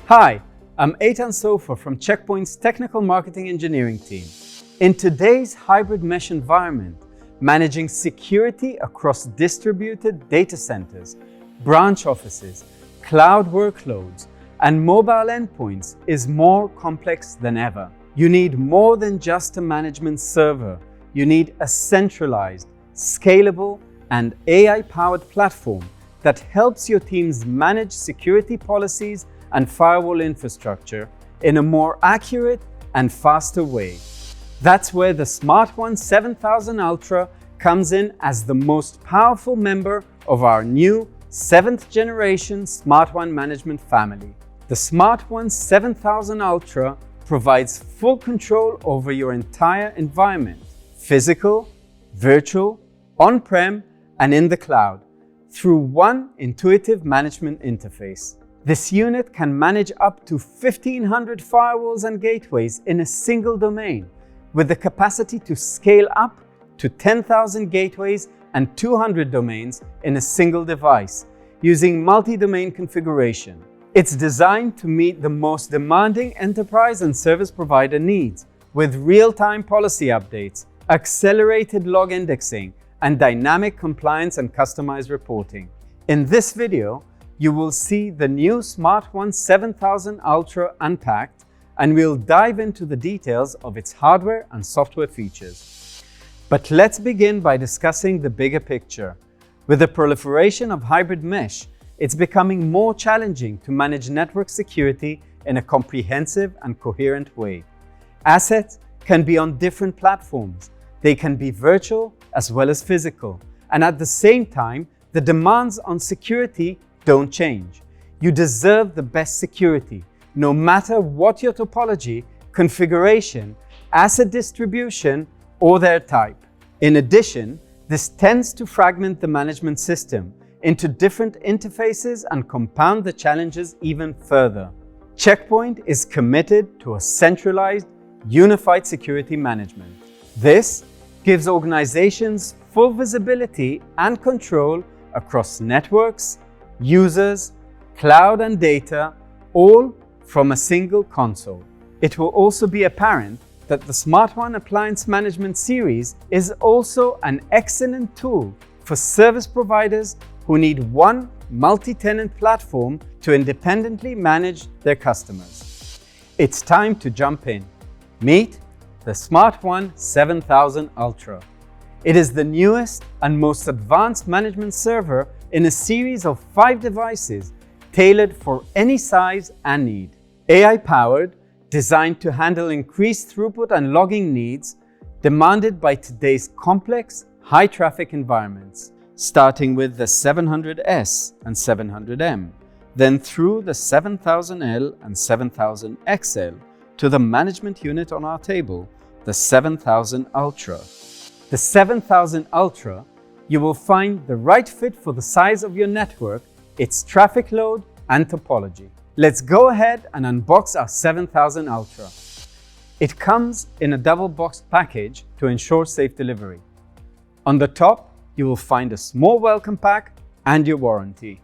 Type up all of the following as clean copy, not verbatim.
Hi, I'm Eitan Sofer from Check Point's Technical Marketing Engineering team. In today's hybrid mesh environment, managing security across distributed data centers, branch offices, cloud workloads, and mobile endpoints is more complex than ever. You need more than just a management server. You need a centralized, scalable, and AI-powered platform that helps your teams manage security policies and firewall infrastructure in a more accurate and faster way. That's where the Smart-1 7000 Ultra comes in as the most powerful member of our new 7th generation Smart-1 management family. The Smart-1 7000 Ultra provides full control over your entire environment, physical, virtual, on-prem, and in the cloud, through one intuitive management interface. This unit can manage up to 1,500 firewalls and gateways in a single domain, with the capacity to scale up to 10,000 gateways and 200 domains in a single device, using multi-domain configuration. It's designed to meet the most demanding enterprise and service provider needs, with real-time policy updates, accelerated log indexing, and dynamic compliance and customized reporting. In this video, you will see the new Smart-1 7000 Ultra unpacked, and we'll dive into the details of its hardware and software features. But let's begin by discussing the bigger picture. With the proliferation of hybrid mesh, it's becoming more challenging to manage network security in a comprehensive and coherent way. Assets can be on different platforms. They can be virtual as well as physical. And at the same time, the demands on security don't change. You deserve the best security, no matter what your topology, configuration, asset distribution, or their type. In addition, this tends to fragment the management system into different interfaces and compound the challenges even further. Check Point is committed to a centralized, unified security management. This gives organizations full visibility and control across networks, users, cloud, and data, all from a single console. It will also be apparent that the Smart-1 Appliance Management Series is also an excellent tool for service providers who need one multi-tenant platform to independently manage their customers. It's time to jump in. Meet the Smart-1 7000 Ultra. It is the newest and most advanced management server in a series of 5 devices tailored for any size and need. AI-powered, designed to handle increased throughput and logging needs demanded by today's complex, high-traffic environments, starting with the 700S and 700M, then through the 7000L and 7000XL to the management unit on our table, the 7000 Ultra. The 7000 Ultra you will find the right fit for the size of your network, its traffic load, and topology. Let's go ahead and unbox our 7000 Ultra. It comes in a double-boxed package to ensure safe delivery. On the top, you will find a small welcome pack and your warranty.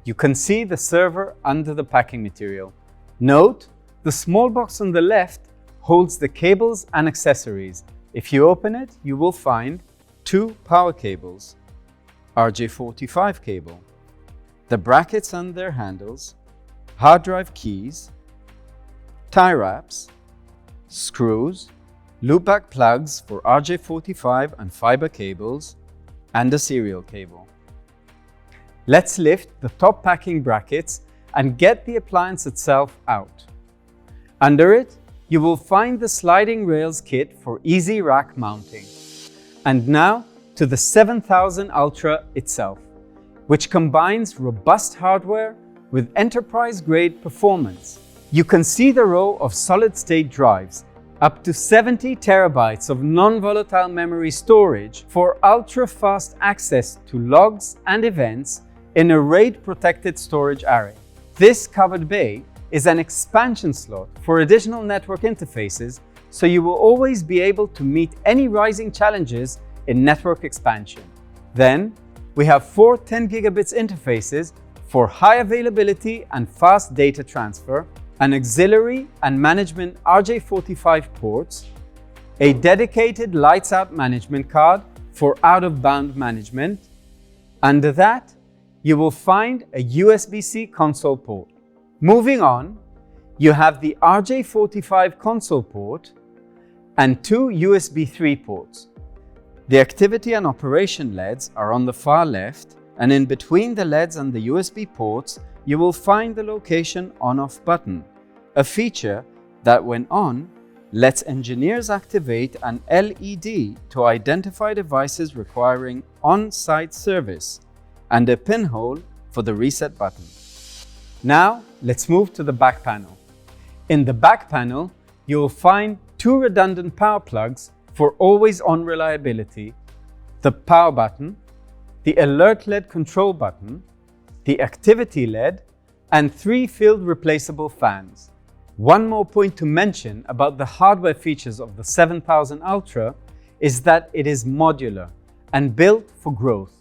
You can see the server under the packing material. Note, the small box on the left holds the cables and accessories. If you open it, you will find 2 power cables, RJ45 cable, the brackets and their handles, hard drive keys, tie wraps, screws, loopback plugs for RJ45 and fiber cables, and a serial cable. Let's lift the top packing brackets and get the appliance itself out. Under it, you will find the sliding rails kit for easy rack mounting. And now to the 7000 Ultra itself, which combines robust hardware with enterprise-grade performance. You can see the row of solid-state drives, up to 70 terabytes of non-volatile memory storage for ultra-fast access to logs and events in a RAID-protected storage array. This covered bay is an expansion slot for additional network interfaces, so you will always be able to meet any rising challenges in network expansion. Then, we have 4 10 gigabits interfaces for high availability and fast data transfer, an auxiliary and management RJ45 ports, a dedicated lights out management card for out-of-band management. Under that, you will find a USB-C console port. Moving on, you have the RJ45 console port and two USB 3 ports. The activity and operation LEDs are on the far left, and in between the LEDs and the USB ports, you will find the location on-off button, a feature that, when on, lets engineers activate an LED to identify devices requiring on-site service, and a pinhole for the reset button. Now, let's move to the back panel. In the back panel, you will find two redundant power plugs for always-on reliability, the power button, the alert LED control button, the activity LED, and three field replaceable fans. One more point to mention about the hardware features of the 7000 Ultra is that it is modular and built for growth.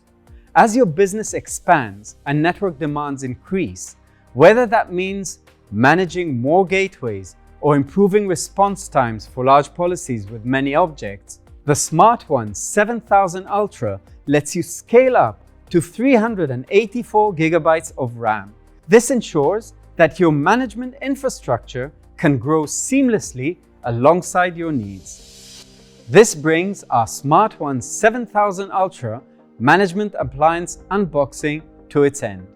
As your business expands and network demands increase, whether that means managing more gateways or improving response times for large policies with many objects, the Smart-1 7000 Ultra lets you scale up to 384 GB of RAM. This ensures that your management infrastructure can grow seamlessly alongside your needs. This brings our Smart-1 7000 Ultra management appliance unboxing to its end.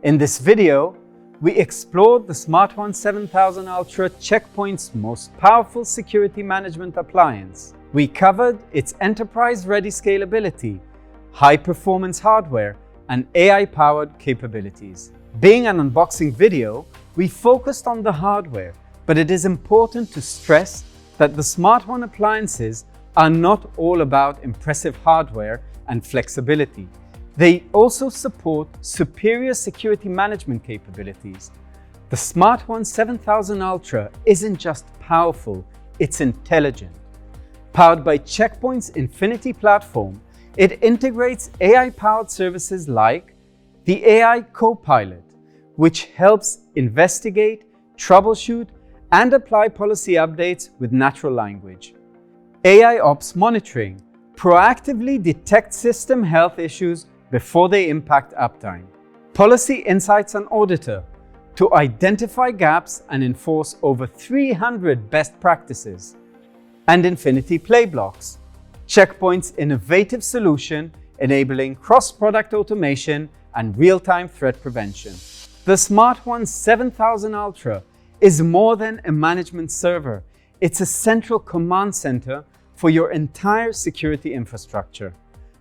In this video, we explored the Smart-1 7000 Ultra Check Point's most powerful security management appliance. We covered its enterprise-ready scalability, high-performance hardware, and AI-powered capabilities. Being an unboxing video, we focused on the hardware, but it is important to stress that the Smart-1 appliances are not all about impressive hardware and flexibility. They also support superior security management capabilities. The Smart-1 7000 Ultra isn't just powerful, it's intelligent. Powered by Check Point's Infinity platform, it integrates AI-powered services like the AI Copilot, which helps investigate, troubleshoot, and apply policy updates with natural language. AI Ops Monitoring proactively detects system health issues before they impact uptime. Policy Insights and Auditor to identify gaps and enforce over 300 best practices. And Infinity Playblocks, Check Point's innovative solution enabling cross-product automation and real-time threat prevention. The Smart-1 7000 Ultra is more than a management server. It's a central command center for your entire security infrastructure.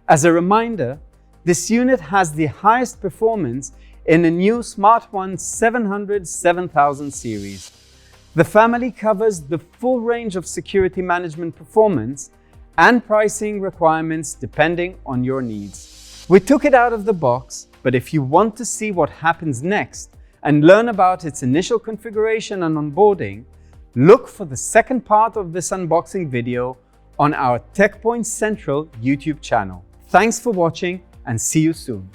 As a reminder, this unit has the highest performance in the new Smart-1 700-7000 series. The family covers the full range of security management performance and pricing requirements depending on your needs. We took it out of the box, but if you want to see what happens next and learn about its initial configuration and onboarding, look for the second part of this unboxing video on our TechPoint Central YouTube channel. Thanks for watching and see you soon.